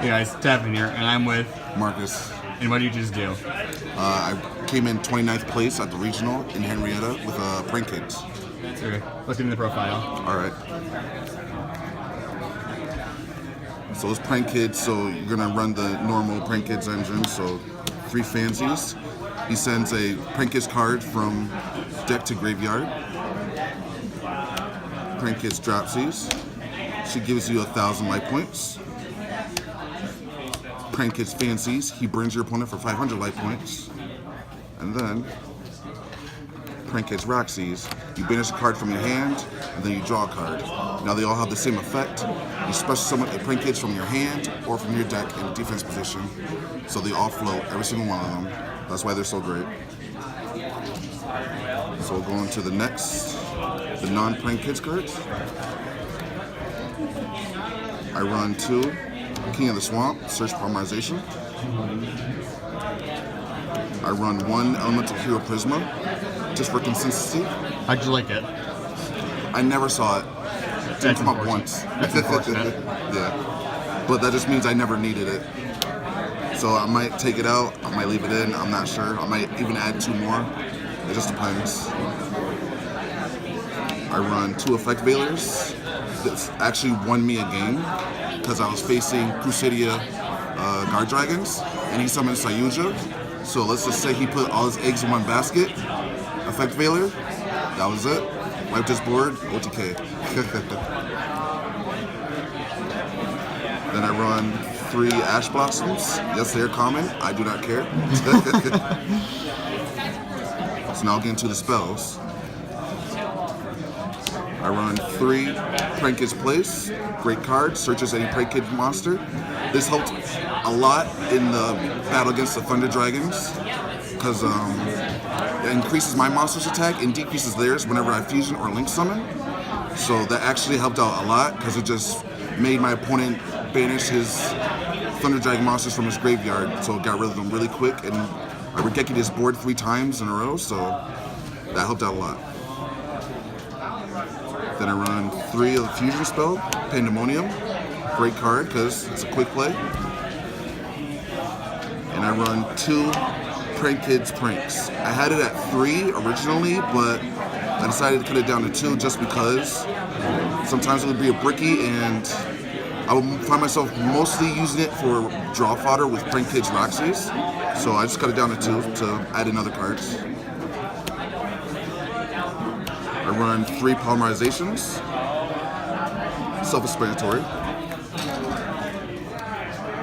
Hey guys, Tevin here, and I'm with. Marcus. And what did you just do? I came in 29th place at the regional in Henrietta with Prank Kids. Okay, let's get in the profile. All right. So it's Prank Kids, so you're gonna run the normal Prank Kids engine, so 3 fancies. He sends a Prank Kids card from deck to graveyard. Prank Kids dropsies. She gives you 1,000 life points. Prank Kids fancies. He burns your opponent for 500 life points. And then Prank Kids Roxy's. You banish a card from your hand, and then you draw a card. Now they all have the same effect. You special summon a Prank Kids from your hand or from your deck in a defense position. So they all float, every single one of them. That's why they're so great. So we'll go on to the next, the non-Prank Kids cards. I run 2 King of the Swamp, Search Polymerization. I run 1 Elemental Hero Prisma, just for consistency. How'd you like it? I never saw it. It didn't come up once. That's unfortunate. Yeah. But that just means I never needed it. So I might take it out, I might leave it in, I'm not sure. I might even add 2 more. It just depends. I run 2 Effect Veilers. That's actually won me a game because I was facing Crusadia Guard Dragons and he summoned Sayuja. So let's just say he put all his eggs in one basket. Effect Veiler, that was it. Wiped his board, OTK. Then I run 3 Ash Blossoms. Yes, they're common. I do not care. So now I'll get into the spells. I run 3 Prank Kids Place. Great card. Searches any Prank Kid monster. This helped a lot in the battle against the Thunder Dragons because it increases my monster's attack and decreases theirs whenever I fusion or link summon. So that actually helped out a lot because it just made my opponent banish his Thunder Dragon monsters from his graveyard. So it got rid of them really quick, and I Regeki his board 3 times in a row, so that helped out a lot. Then I run 3 of the fusion spell, Pandemonium. Great card because it's a quick play. And I run 2 Prank Kids Pranks. I had it at 3 originally, but I decided to cut it down to 2 just because sometimes it would be a bricky and I would find myself mostly using it for draw fodder with Prank Kids Roxy's. So I just cut it down to 2 to add in other cards. I run 3 polymerizations, self-explanatory.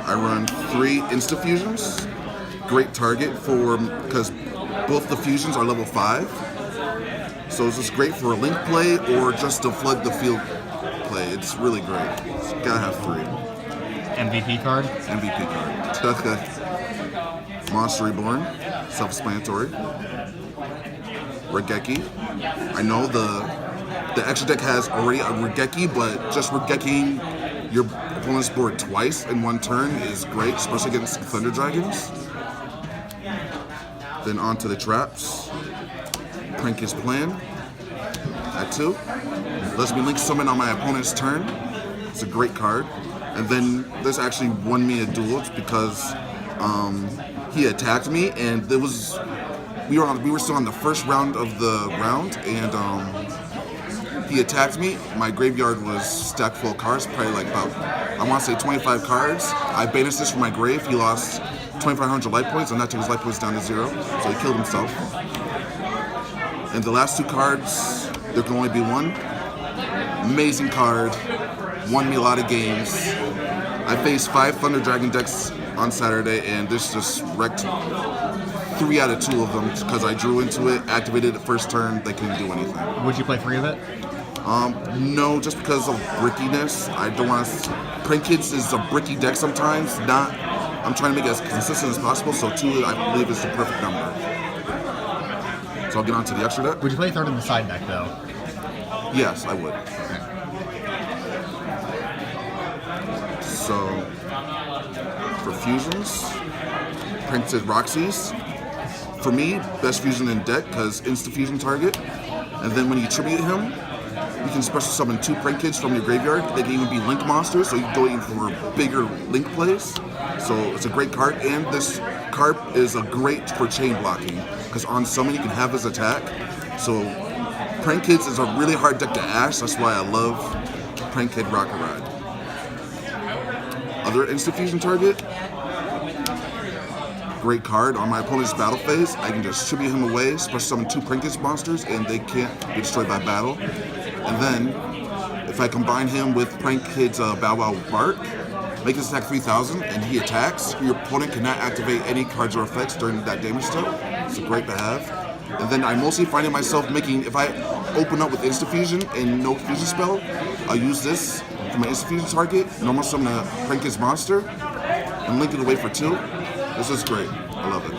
I run 3 insta-fusions, great target for, because both the fusions are level 5. So it's just great for a link play or just to flood the field play. It's really great. So gotta have 3. MVP card? MVP card. Monster Reborn, self-explanatory. Regeki. I know the extra deck has already a Regeki, but just Regekiing your opponent's board twice in one turn is great, especially against Thunder Dragons. Then on to the traps. Prank Kids Plan at 2. Lets me link summon on my opponent's turn. It's a great card. And then this actually won me a duel because he attacked me, and there was we were still on the first round of the round, and he attacked me. My graveyard was stacked full of cards, probably like about, I want to say 25 cards. I banished this from my grave. He lost 2,500 life points, and that took his life points down to 0, so he killed himself. And the last 2 cards, there can only be 1. Amazing card, won me a lot of games. I faced 5 Thunder Dragon decks on Saturday, and this just wrecked 3 out of 2 of them because I drew into it, activated it first turn, they couldn't do anything. Would you play 3 of it? No, just because of brickiness. I don't want to. Prank Kids is a bricky deck sometimes. Not. I'm trying to make it as consistent as possible, so 2 I believe is the perfect number. So I'll get on to the extra deck. Would you play 3rd in the side deck though? Yes, I would. So for fusions, Prank Kids Roxy's. For me, best fusion in deck because insta fusion target. And then when you tribute him, You can special summon 2 Prank Kids from your graveyard. They can even be Link monsters, so you can go in for bigger Link plays. So it's a great card, and this card is a great for chain blocking, because on summon you can have his attack. So Prank Kids is a really hard deck to ash, that's why I love Prank Kid Rocket Ride. Other instant fusion target, great card. On my opponent's battle phase, I can just tribute him away, special summon 2 Prank Kids monsters, and they can't be destroyed by battle. And then, if I combine him with Prank Kid's Bow Wow Bark, make his attack 3,000, and he attacks, your opponent cannot activate any cards or effects during that damage step. It's great to have. And then I'm mostly finding myself making, if I open up with Instant Fusion and no fusion spell, I'll use this for my Instant Fusion target, normal summon a Prank Kids monster, and link it away for 2. This is great. I love it.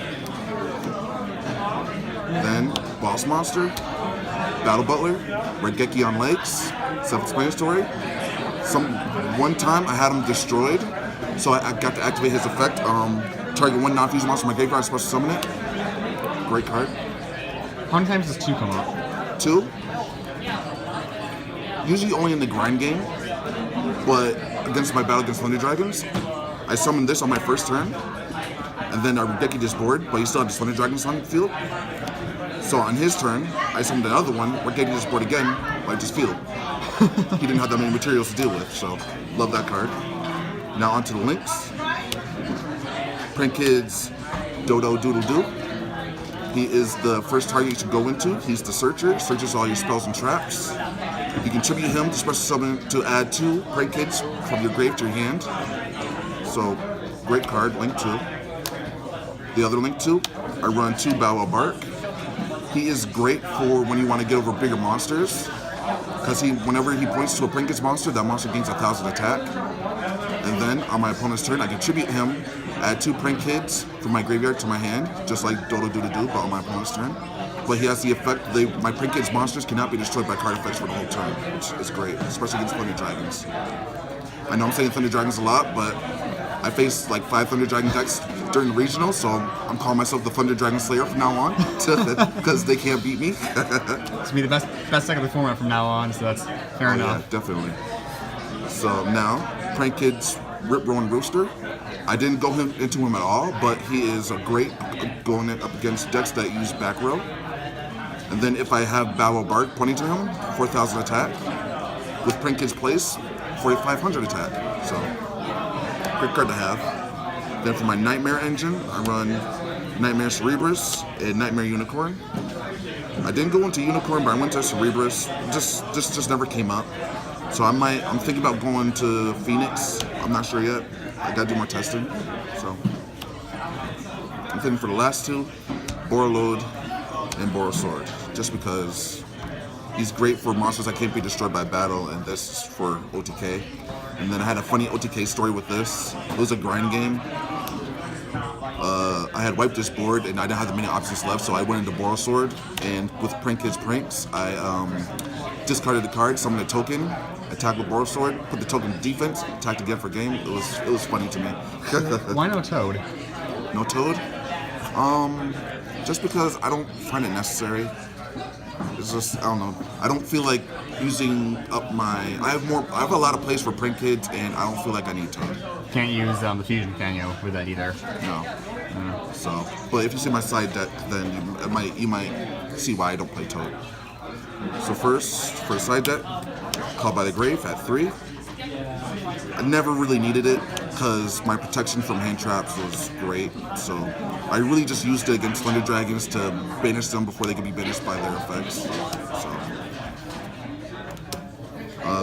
Then, Boss Monster, Battle Butler, Regeki on Lakes, self-explanatory. One time I had him destroyed, so I got to activate his effect. Target 1 non-fusion monster in my graveyard, special summon it. Great card. How many times does 2 come up? 2. Usually only in the grind game, but against my battle against Thunder Dragons, I summoned this on my first turn, and then I Regeki this board, but he still had the Thunder Dragons on the field. So on his turn, I summoned another one, Regeki this board again, by just field. He didn't have that many materials to deal with, so love that card. Now onto the links. Prank Kids Dodo Doodle Doo. He is the first target you should go into. He's the searcher, searches all your spells and traps. You can tribute him to special summon to add 2 Prank Kids from your grave to your hand. So, great card, Link 2. The other Link 2, I run 2 Bow Wow Bark. He is great for when you want to get over bigger monsters, because whenever he points to a Prank Kids monster, that monster gains 1,000 attack. And then, on my opponent's turn, I can tribute him, add 2 Prank Kids from my graveyard to my hand, just like Dodo Doodle Doo, but on my opponent's turn. But he has the effect, my Prank Kids monsters cannot be destroyed by card effects for the whole turn, which is great, especially against Thunder Dragons. I know I'm saying Thunder Dragons a lot, but I faced like 5 Thunder Dragon decks during the regional, so I'm calling myself the Thunder Dragon Slayer from now on, because they can't beat me. It's gonna be the best deck of the format from now on, so that's fair enough. Yeah, definitely. So now, Prank Kids Rip Rowan Rooster. I didn't go into him at all, but he is a great going up against decks that use back row. And then if I have Bow Wow Bark pointing to him, 4,000 attack. With Prank Kids Place, 4,500 attack. So, great card to have. Then for my Nightmare engine, I run Nightmare Cerebrus and Nightmare Unicorn. I didn't go into Unicorn, but I went to Cerebrus. Just never came up. So I'm thinking about going to Phoenix. I'm not sure yet. I gotta do more testing. So I'm thinking for the last 2, Borreload and Borrowsword, just because he's great for monsters that can't be destroyed by battle, and this is for OTK. And then I had a funny OTK story with this. It was a grind game. I had wiped this board and I didn't have that many options left, so I went into Borrowsword, and with Prank Kids Pranks, I discarded the card, summoned a token, attacked with Borrowsword, put the token in defense, attacked again for game. It was funny to me. Why no Toad? No Toad? Just because I don't find it necessary. It's just, I don't know. I don't feel like using up my. I have a lot of plays for Prank Kids, and I don't feel like I need Toad. Can't use the fusion, can you, with that either? No. So, but if you see my side deck, then you might see why I don't play Toad. So first, for the side deck, Called by the Grave at 3. I never really needed it because my protection from hand traps was great. So I really just used it against Thunder Dragons to banish them before they could be banished by their effects. So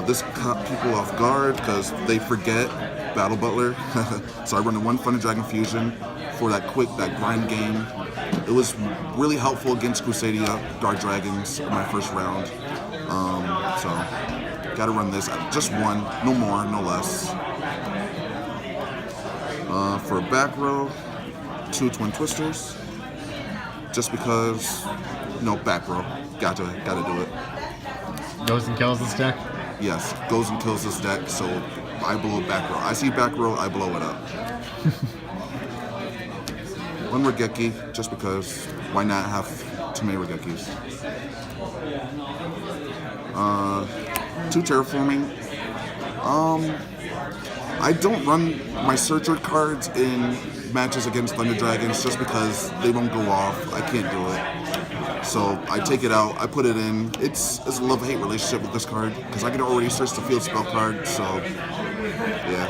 this caught people off guard because they forget Battle Butler. So I run the 1 Thunder Dragon Fusion for that grind game. It was really helpful against Crusadia Dark Dragons in my first round. So gotta run this. Just 1, no more, no less. For back row, 2 Twin Twisters. Just because, back row. Gotta do it. Goes and kills this deck? Yes, goes and kills this deck, so I blow back row. I see back row, I blow it up. 1 Regeki, just because, why not have too many Regekis? 2 terraforming. I don't run my Searcher cards in matches against Thunder Dragons just because they don't go off. I can't do it. So I take it out, I put it in. It's a love-hate relationship with this card because I can already search the field spell card, so yeah.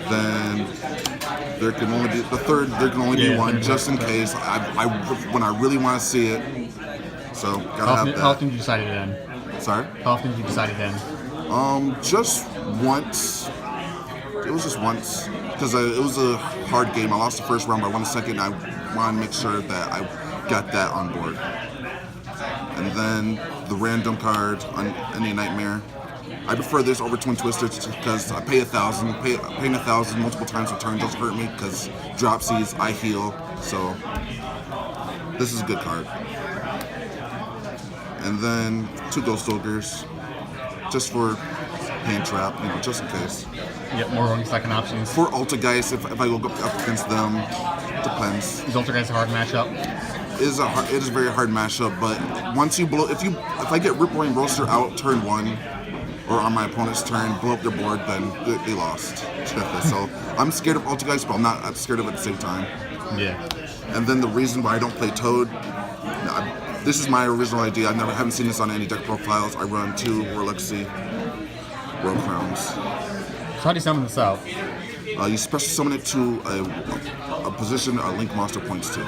Then there can only be the third. There can only be one, just in case. When I really want to see it. So gotta have that. How often did you decide it in? Sorry. How often did you decide it in? Just once. It was just once because it was a hard game. I lost the first round by 1 second. I want to make sure that I got that on board. And then the random card on Any Nightmare. I prefer this over Twin Twisters because I pay 1,000. Paying 1,000 multiple times per turn doesn't hurt me because Dropsies, I heal. So this is a good card. And then 2 Ghost Ogres, just for hand trap, just in case. Yep, more 1-second options. For Altergeist, if I go up against them, depends. Is Altergeist a hard matchup? It is a very hard matchup, but once you blow, if I get Rip Roaring Roaster out turn 1, or on my opponent's turn, blow up their board, then they lost. So I'm scared of Altergeist, but I'm not scared of it at the same time. Yeah. And then the reason why I don't play Toad, this is my original idea. I haven't seen this on any deck profiles. I run 2 Warlexy World Crowns. So how do you summon this out? You special summon it to a position a Link monster points to.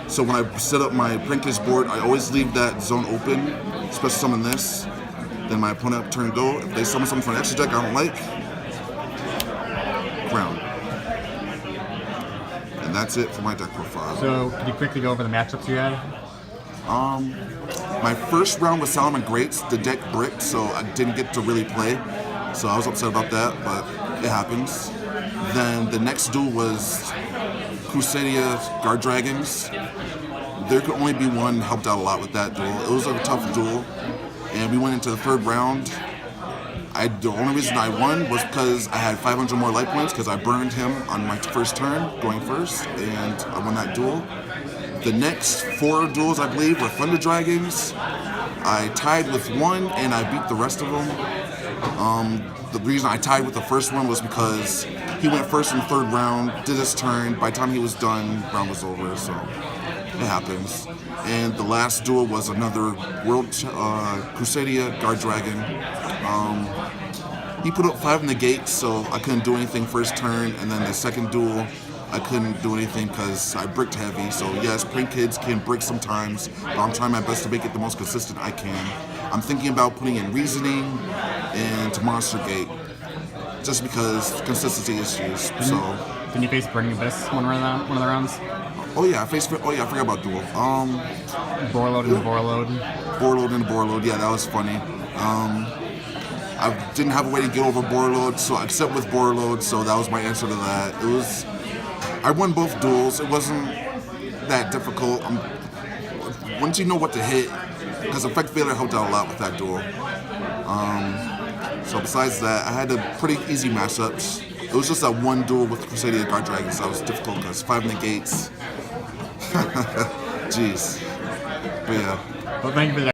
So when I set up my Prinkish board, I always leave that zone open, special summon this, then my opponent turn go. If they summon something from an extra deck I don't like, crown. And that's it for my deck profile. So could you quickly go over the matchups you had? My first round with Solomon Greats, the deck bricked, so I didn't get to really play. So I was upset about that, but it happens. Then the next duel was Crusadia Guard Dragons. There could only be one, helped out a lot with that duel. It was a tough duel, and we went into the 3rd round. The only reason I won was because I had 500 more life points because I burned him on my first turn, going first, and I won that duel. The next 4 duels, I believe, were Thunder Dragons. I tied with 1, and I beat the rest of them. The reason I tied with the first one was because he went first in the 3rd round, did his turn. By the time he was done, round was over, so it happens. And the last duel was another World Crusadia Guard Dragon. He put up 5 in the gate, so I couldn't do anything first turn, and then the second duel, I couldn't do anything because I bricked heavy. So yes, Prank Kids can brick sometimes, but I'm trying my best to make it the most consistent I can. I'm thinking about putting in Reasoning and Monster Gate, just because consistency issues. Didn't you face Burning Abyss one of the rounds? Oh yeah, I forgot about duel. Borload and Borload. Borload and Borload. Yeah, that was funny. I didn't have a way to get over Borload, so I except with Borload, so that was my answer to that. I won both duels. It wasn't that difficult. Once you know what to hit, because Effect Failure helped out a lot with that duel. So besides that, I had a pretty easy matchups. It was just that one duel with Crusadia Guard Dragons that was difficult because 5 negates. Jeez. But yeah. Well, thank you for that.